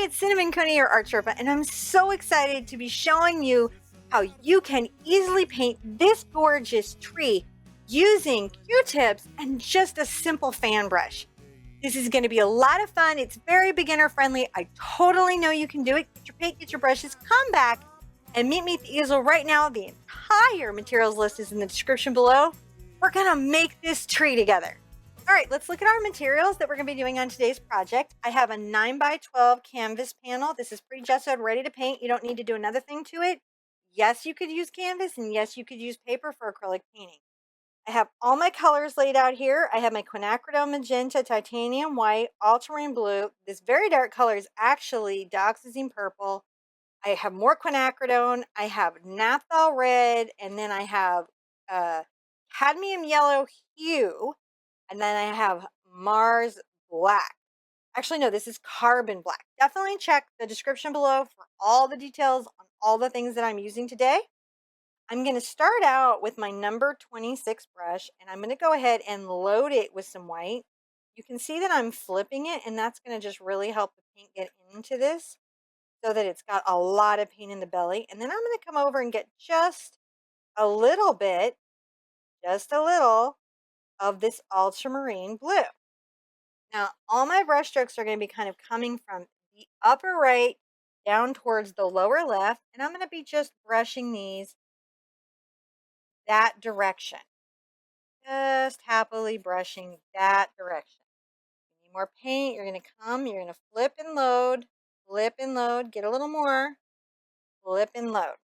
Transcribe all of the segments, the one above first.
Hey, it's Cinnamon Coney, your art Sherpa, and I'm so excited to be showing you how you can easily paint this gorgeous tree using Q-tips and just a simple fan brush. This is going to be a lot of fun. It's very beginner friendly. I totally know you can do it. Get your paint, get your brushes, come back and meet me at the easel right now. The entire materials list is in the description below. We're going to make this tree together. All right, let's look at our materials that we're going to be doing on today's project. I have a 9x12 canvas panel. This is pre-gessoed, ready to paint. You don't need to do another thing to it. Yes, you could use canvas, and yes, you could use paper for acrylic painting. I have all my colors laid out here. I have my Quinacridone Magenta, Titanium White, Ultramarine Blue. This very dark color is actually Dioxazine Purple. I have more Quinacridone. I have Naphthol Red, and then I have Cadmium Yellow Hue. And then I have Mars Black. Actually, no, this is Carbon Black. Definitely check the description below for all the details on all the things that I'm using today. I'm going to start out with my number 26 brush, and I'm going to go ahead and load it with some white. You can see that I'm flipping it, and that's going to just really help the paint get into this so that it's got a lot of paint in the belly. And then I'm going to come over and get just a little bit, just a little, of this ultramarine blue. Now, all my brush strokes are going to be kind of coming from the upper right down towards the lower left, and I'm going to be just brushing these that direction. Just happily brushing that direction. You need more paint, you're going to come, you're going to flip and load, get a little more, flip and load.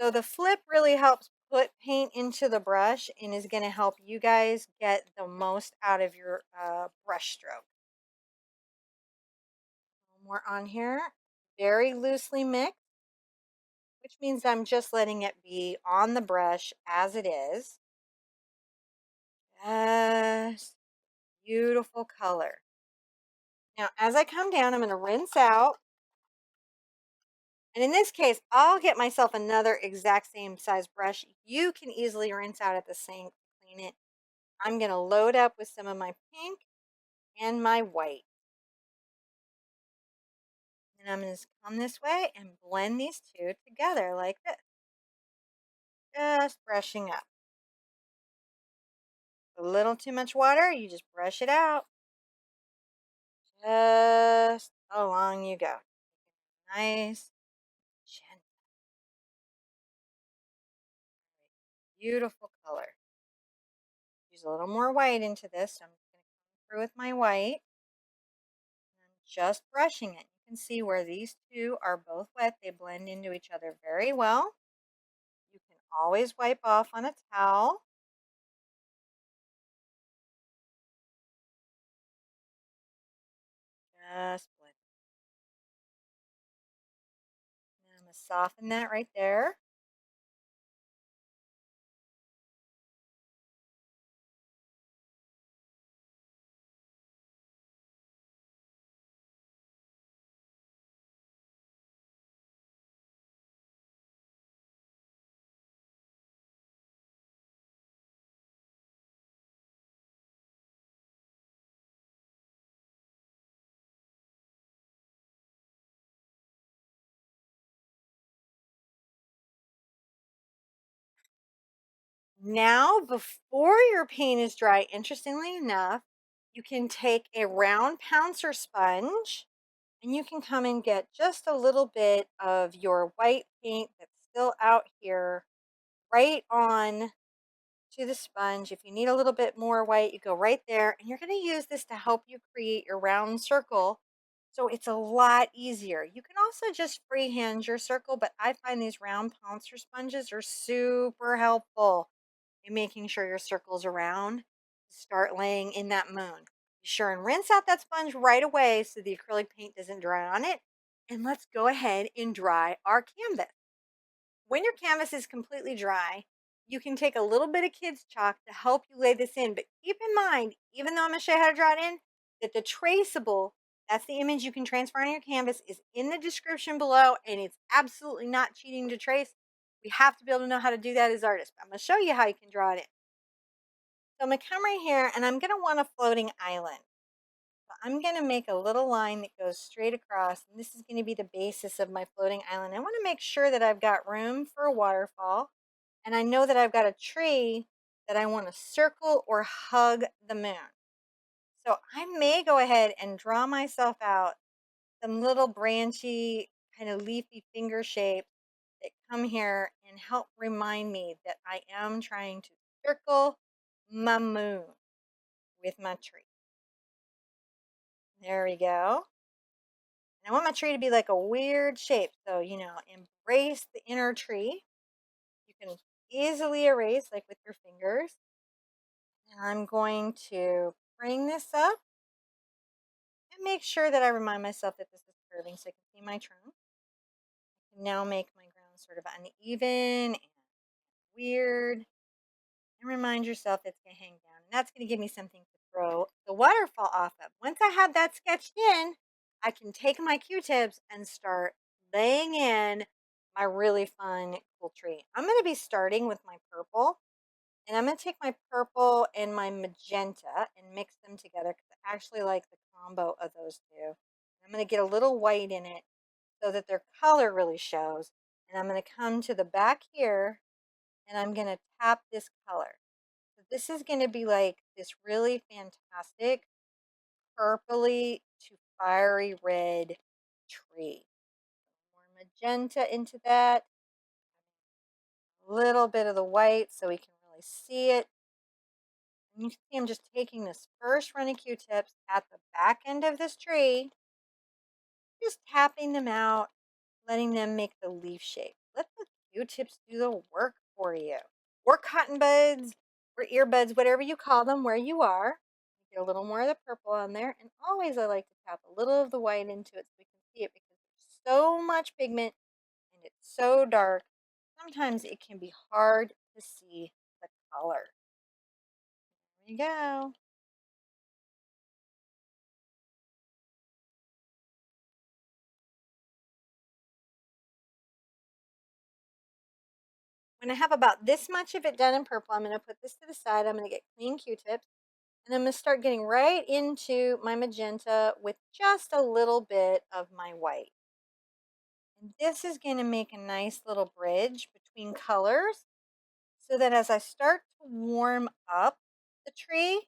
So the flip really helps put paint into the brush and is going to help you guys get the most out of your brush stroke. More on here, very loosely mixed, which means I'm just letting it be on the brush as it is. Just beautiful color. Now, as I come down, I'm going to rinse out. And in this case, I'll get myself another exact same size brush. You can easily rinse out at the sink, clean it. I'm going to load up with some of my pink and my white. And I'm going to come this way and blend these two together like this. Just brushing up. A little too much water, you just brush it out. Just along you go. Nice, gentle. Beautiful color. Use a little more white into this. So I'm just going to come through with my white. And just brushing it. You can see where these two are both wet. They blend into each other very well. You can always wipe off on a towel. Just blend. And I'm going to soften that right there. Now, before your paint is dry, interestingly enough, you can take a round pouncer sponge and you can come and get just a little bit of your white paint that's still out here right on to the sponge. If you need a little bit more white, you go right there, and you're going to use this to help you create your round circle. So it's a lot easier. You can also just freehand your circle, but I find these round pouncer sponges are super helpful in making sure your circle's around. Start laying in that moon. Be sure and rinse out that sponge right away so the acrylic paint doesn't dry on it. And let's go ahead and dry our canvas. When your canvas is completely dry, you can take a little bit of kids chalk to help you lay this in. But keep in mind, even though I'm going to show you how to draw it in, that the traceable, that's the image you can transfer on your canvas, is in the description below, and it's absolutely not cheating to trace. We have to be able to know how to do that as artists. But I'm going to show you how you can draw it in. So I'm going to come right here, and I'm going to want a floating island. So I'm going to make a little line that goes straight across, and this is going to be the basis of my floating island. I want to make sure that I've got room for a waterfall, and I know that I've got a tree that I want to circle or hug the moon. So I may go ahead and draw myself out some little branchy, kind of leafy finger shapes that come here and help remind me that I am trying to circle my moon with my tree. There we go. And I want my tree to be like a weird shape. So, embrace the inner tree. You can easily erase like with your fingers. And I'm going to bring this up and make sure that I remind myself that this is curving so I can see my trunk. I can now make my ground sort of uneven and weird. And remind yourself it's going to hang down. And that's going to give me something to throw the waterfall off of. Once I have that sketched in, I can take my Q-tips and start laying in my really fun, cool tree. I'm going to be starting with my purple. And I'm going to take my purple and my magenta and mix them together because I actually like the combo of those two. I'm going to get a little white in it so that their color really shows. And I'm going to come to the back here and I'm going to tap this color. So this is going to be like this really fantastic purpley to fiery red tree. More magenta into that. A little bit of the white so we can really see it. And you can see I'm just taking this first run of Q-tips at the back end of this tree, just tapping them out, letting them make the leaf shape. Let the Q-tips do the work for you. Or cotton buds, or earbuds, whatever you call them, where you are. Get a little more of the purple on there. And always I like to tap a little of the white into it so we can see it because there's so much pigment and it's so dark. Sometimes it can be hard to see the color. There you go. When I have about this much of it done in purple, I'm going to put this to the side. I'm going to get clean Q-tips. And I'm going to start getting right into my magenta with just a little bit of my white. And this is going to make a nice little bridge between colors so that as I start to warm up the tree,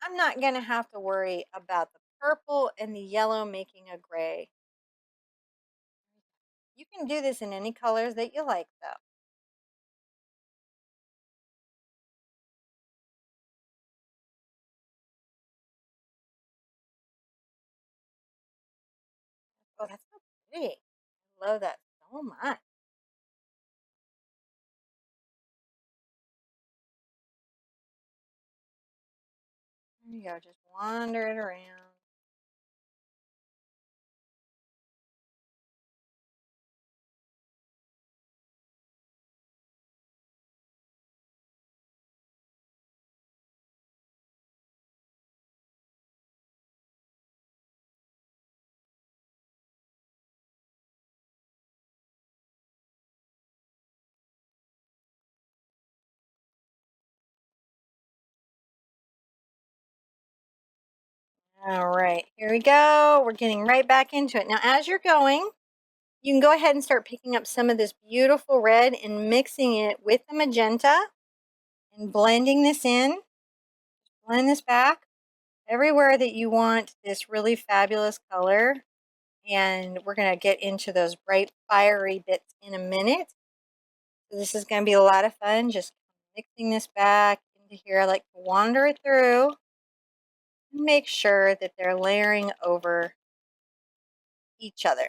I'm not going to have to worry about the purple and the yellow making a gray. You can do this in any colors that you like though. Oh, that's so pretty. I love that so much. There you go, just wander it around. All right, here we go. We're getting right back into it. Now, as you're going, you can go ahead and start picking up some of this beautiful red and mixing it with the magenta and blending this in. Blend this back everywhere that you want this really fabulous color. And we're going to get into those bright, fiery bits in a minute. So this is going to be a lot of fun, just mixing this back into here. I like to wander it through and make sure that they're layering over each other.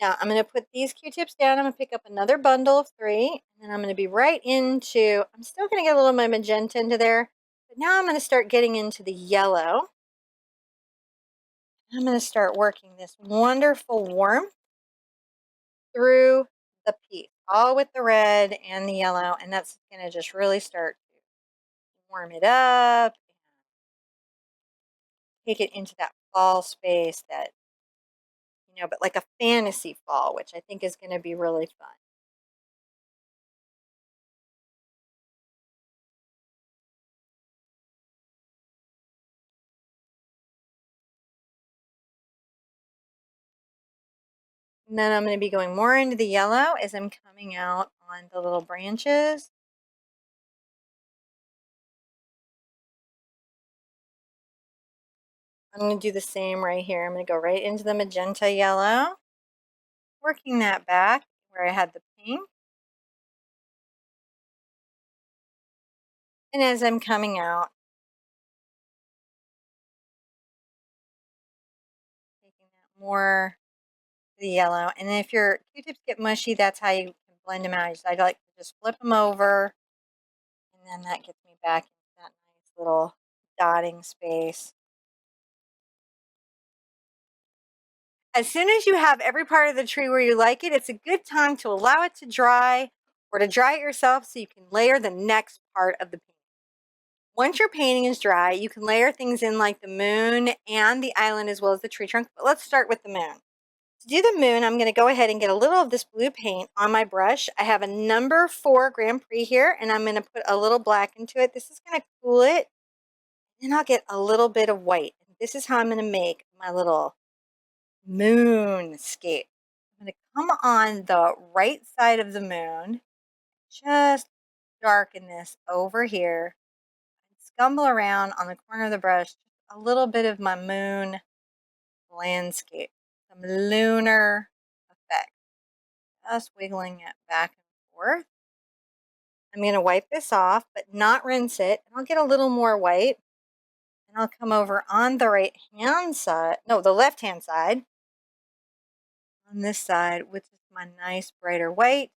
Now I'm going to put these Q-tips down. I'm going to pick up another bundle of 3, and then I'm going to be right into, I'm still going to get a little of my magenta into there, but now I'm going to start getting into the yellow. I'm going to start working this wonderful warmth through the piece, all with the red and the yellow, and that's going to just really start to warm it up and take it into that fall space that, but like a fantasy fall, which I think is going to be really fun. And then I'm going to be going more into the yellow as I'm coming out on the little branches. I'm going to do the same right here. I'm going to go right into the magenta yellow, working that back where I had the pink. And as I'm coming out, taking that more to the yellow. And if your Q-tips get mushy, that's how you can blend them out. I like to just flip them over, and then that gets me back into that nice little dotting space. As soon as you have every part of the tree where you like it, it's a good time to allow it to dry or to dry it yourself so you can layer the next part of the painting. Once your painting is dry, you can layer things in like the moon and the island as well as the tree trunk. But let's start with the moon. To do the moon, I'm going to go ahead and get a little of this blue paint on my brush. I have a number 4 Grand Prix here, and I'm going to put a little black into it. This is going to cool it. Then I'll get a little bit of white. This is how I'm going to make my little moonscape. I'm going to come on the right side of the moon, just darken this over here, and scumble around on the corner of the brush a little bit of my moon landscape, some lunar effect, just wiggling it back and forth. I'm going to wipe this off, but not rinse it. And I'll get a little more white, and I'll come over on the right hand side, no, the left hand side, on this side with my nice brighter white.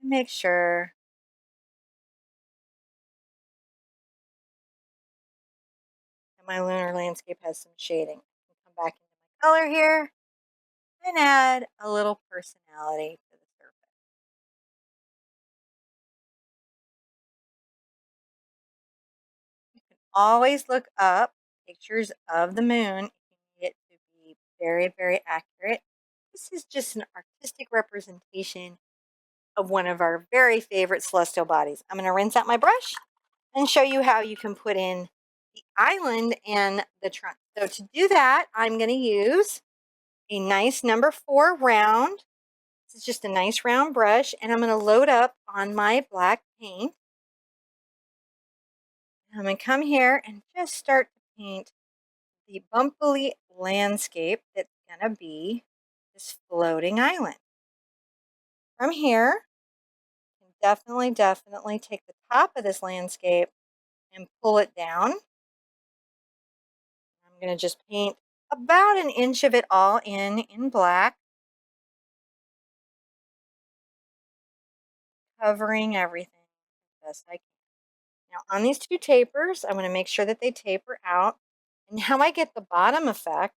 Make sure that my lunar landscape has some shading. I can come back into my color here and add a little personality to the surface. You can always look up pictures of the moon if you need it to be very, very accurate. This is just an artistic representation of one of our very favorite celestial bodies. I'm going to rinse out my brush and show you how you can put in the island and the trunk. So to do that, I'm going to use a nice number 4 round. This is just a nice round brush, and I'm going to load up on my black paint. I'm going to come here and just start to paint the bumpily landscape that's going to be this floating island. From here, you can definitely take the top of this landscape and pull it down. I'm going to just paint about an inch of it all in black, covering everything as best I can. Now on these 2 tapers, I'm going to make sure that they taper out. And how I get the bottom effect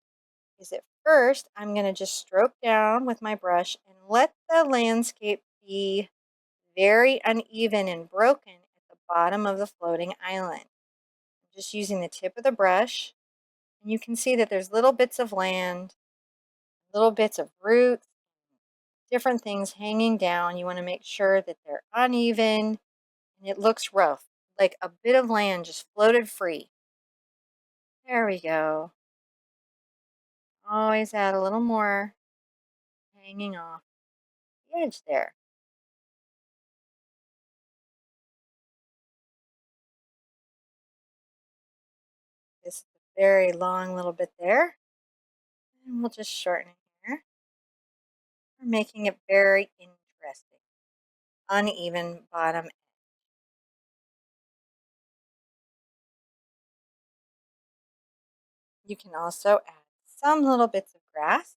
is at first, I'm going to just stroke down with my brush and let the landscape be very uneven and broken at the bottom of the floating island. I'm just using the tip of the brush, and you can see that there's little bits of land, little bits of roots, different things hanging down. You want to make sure that they're uneven and it looks rough, like a bit of land just floated free. There we go. Always add a little more hanging off the edge there. This is a very long little bit there. And we'll just shorten it here. We're making it very interesting. Uneven bottom edge. You can also add some little bits of grass,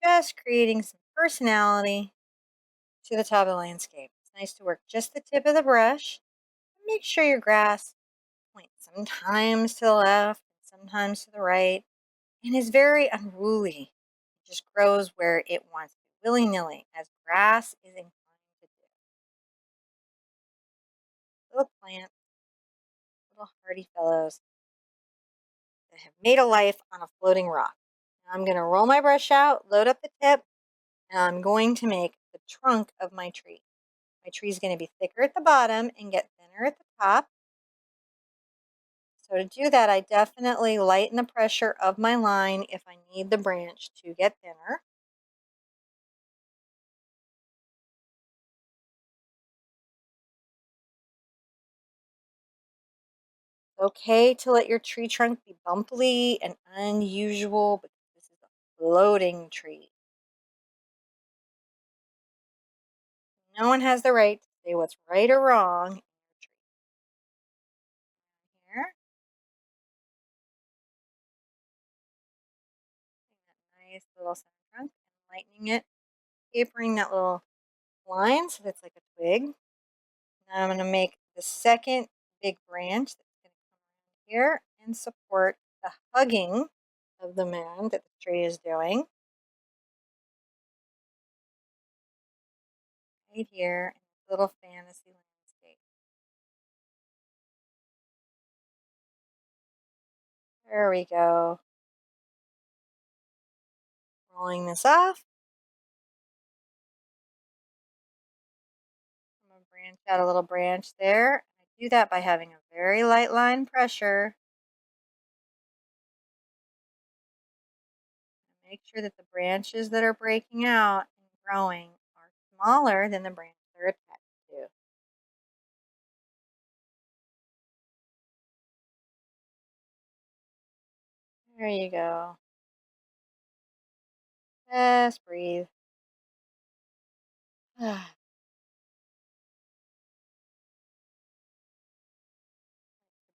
just creating some personality to the top of the landscape. It's nice to work just the tip of the brush. Make sure your grass points sometimes to the left, sometimes to the right, and is very unruly. It just grows where it wants to, willy-nilly, as grass is inclined to do. Little plants, little hardy fellows that have made a life on a floating rock. Now I'm going to roll my brush out, load up the tip, and I'm going to make the trunk of my tree. My tree is going to be thicker at the bottom and get thinner at the top. So to do that, I definitely lighten the pressure of my line if I need the branch to get thinner. Okay to let your tree trunk be bumpy and unusual because this is a floating tree. No one has the right to say what's right or wrong in your tree. Here, that nice little center trunk and lightening it, tapering that little line so that's like a twig. Now I'm going to make the second big branch that's going to come around here and support the hugging of the mound that the tree is doing. Right here in this little fantasy landscape. There we go. Rolling this off. I'm going to branch out a little branch there. I do that by having a very light line pressure. Make sure that the branches that are breaking out and growing are smaller than the branch they're attached to. There you go. Just breathe.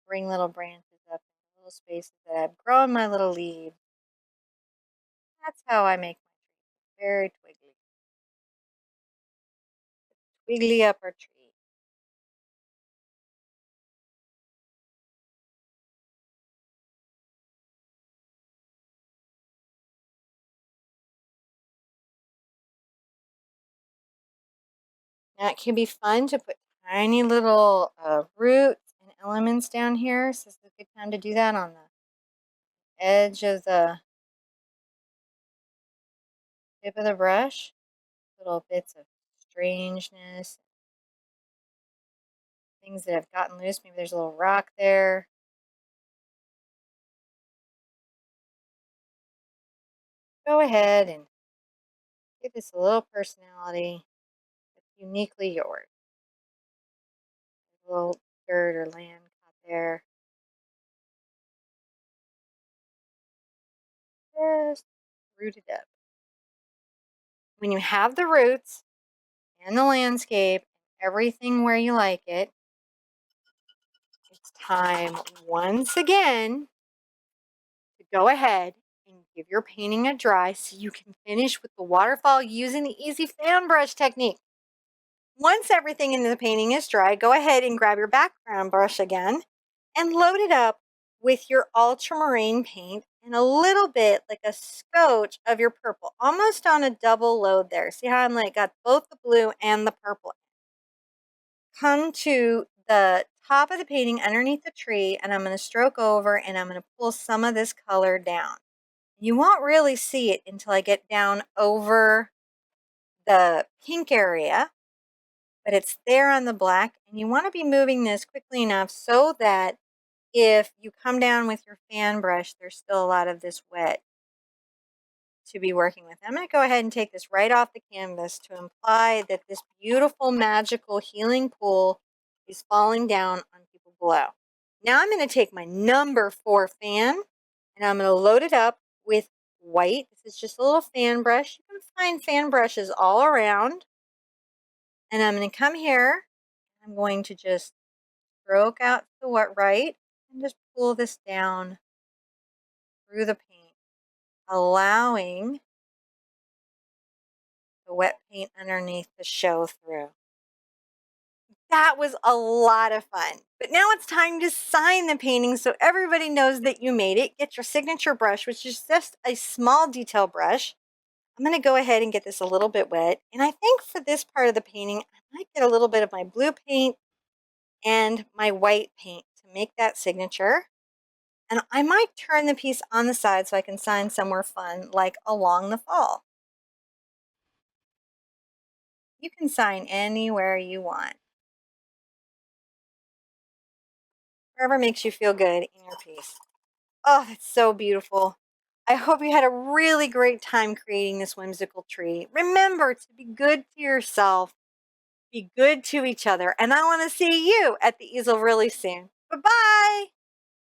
Bring little branches up in little spaces that I've grown my little leaves. That's how I make my trees. Very twiggly. Twiggly upper tree. Now it can be fun to put tiny little roots and elements down here. So this is a good time to do that on the edge of the tip of the brush. Little bits of strangeness, things that have gotten loose. Maybe there's a little rock there. Go ahead and give this a little personality that's uniquely yours. A little dirt or land caught there. Just root it up. When you have the roots and the landscape, everything where you like it, it's time once again to go ahead and give your painting a dry so you can finish with the waterfall using the easy fan brush technique. Once everything in the painting is dry, go ahead and grab your background brush again and load it up with your ultramarine paint and a little bit like a scotch of your purple, almost on a double load there. See how I'm like got both the blue and the purple. Come to the top of the painting underneath the tree and I'm going to stroke over and I'm going to pull some of this color down. You won't really see it until I get down over the pink area, but it's there on the black and you want to be moving this quickly enough so that if you come down with your fan brush, there's still a lot of this wet to be working with. I'm going to go ahead and take this right off the canvas to imply that this beautiful, magical healing pool is falling down on people below. Now I'm going to take my number 4 fan and I'm going to load it up with white. This is just a little fan brush. You can find fan brushes all around. And I'm going to come here. I'm going to just stroke out the wet right and just pull this down through the paint, allowing the wet paint underneath to show through. That was a lot of fun. But now it's time to sign the painting so everybody knows that you made it. Get your signature brush, which is just a small detail brush. I'm going to go ahead and get this a little bit wet. And I think for this part of the painting, I might get a little bit of my blue paint and my white paint to make that signature. And I might turn the piece on the side so I can sign somewhere fun, like along the fall. You can sign anywhere you want. wherever makes you feel good in your piece. Oh, it's so beautiful. I hope you had a really great time creating this whimsical tree. Remember to be good to yourself, be good to each other, and I want to see you at the easel really soon. Bye-bye.